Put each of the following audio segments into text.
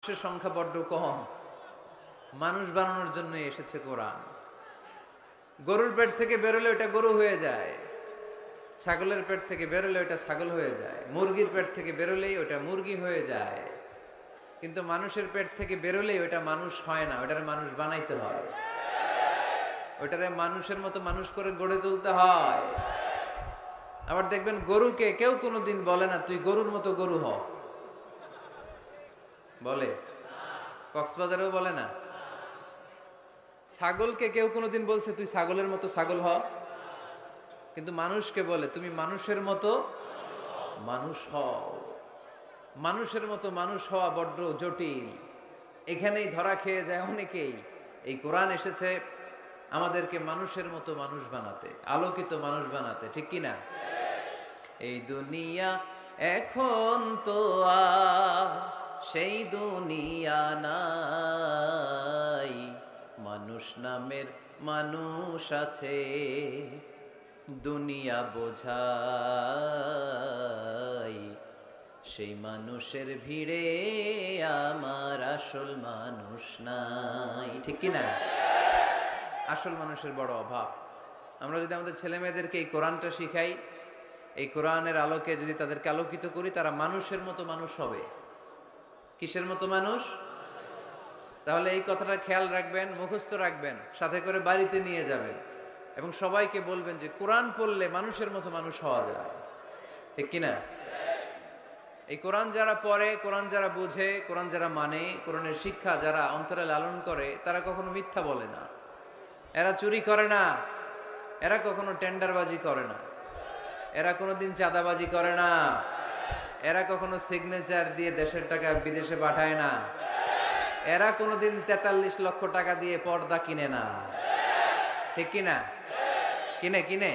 মানুষের সংখ্যা বড্ড কম। মানুষ বানানোর জন্য এসেছে কোরআন। গরুর পেট থেকে বেরোলে ওটা গরু হয়ে যায়, ছাগলের পেট থেকে বেরোলে ওটা ছাগল হয়ে যায়, মুরগির পেট থেকে বেরোলেই ওটা মুরগি হয়ে যায়। কিন্তু মানুষের পেট থেকে বেরোলেই ওটা মানুষ হয় না, ওটারে মানুষ বানাইতে হয়, ওটারে মানুষের মতো মানুষ করে গড়ে তুলতে হয়। আবার দেখবেন গরুকে কেউ কোনোদিন বলে না তুই গরুর মতো গরু হ, বলে? কক্সবাজারেও বলে না। ছাগলকে কেউ কোনোদিন বলছে তুই ছাগলের মতো ছাগল হ? কিন্তু মানুষকে বলে তুমি মানুষের মতো মানুষ হও। মানুষের মতো মানুষ হওয়া বড্ড জটিল, এখানেই ধরা খেয়ে যায় অনেকেই। এই কোরআন এসেছে আমাদেরকে মানুষের মতো মানুষ বানাতে, আলোকিত মানুষ বানাতে, ঠিক কি না? এই দুনিয়া এখন তো আর সেই দুনিয়া নাই, মানুষ নামের মানুষ আছে, দুনিয়া বোঝাই, সেই মানুষের ভিড়ে আমার আসল মানুষ নাই, ঠিক কি না? আসল মানুষের বড় অভাব। আমরা যদি আমাদের ছেলে মেয়েদেরকে এই কোরআনটা শিখাই, এই কোরআনের আলোকে যদি তাদেরকে আলোকিত করি, তারা মানুষের মতো মানুষ হবে। কিসের মতো মানুষ? তাহলে এই কথাটা খেয়াল রাখবেন, মুখস্থ রাখবেন, সাথে করে বাড়িতে নিয়ে যাবেন এবং সবাইকে বলবেন যে কোরআন পড়লে মানুষের মতো মানুষ হওয়া যায়, ঠিক কিনা? এই কোরআন যারা পড়ে, কোরআন যারা বুঝে, কোরআন যারা মানে, কোরআনের শিক্ষা যারা অন্তরে লালন করে, তারা কখনো মিথ্যা বলে না, এরা চুরি করে না, এরা কখনো টেন্ডারবাজি করে না, এরা কোনোদিন চাঁদাবাজি করে না, এরা কখনো সিগনেচার দিয়ে দেশের টাকা বিদেশে পাঠায় না, এরা কোনোদিন 43 লক্ষ টাকা দিয়ে পর্দা কিনে না, ঠিক কিনা? কিনে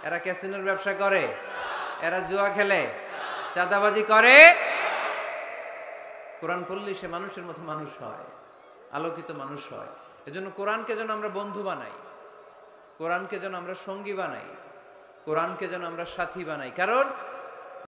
এরা ক্যাসিনোর ব্যবসা করে, এরা জুয়া খেলে, চাঁদাবাজি করে। কোরআন পড়লে সে মানুষের মতো মানুষ হয়, আলোকিত মানুষ হয়। এজন্য কোরআনকে যেন আমরা বন্ধু বানাই, কোরআনকে যেন আমরা সঙ্গী বানাই, কোরআনকে যেন আমরা সাথী বানাই। কারণ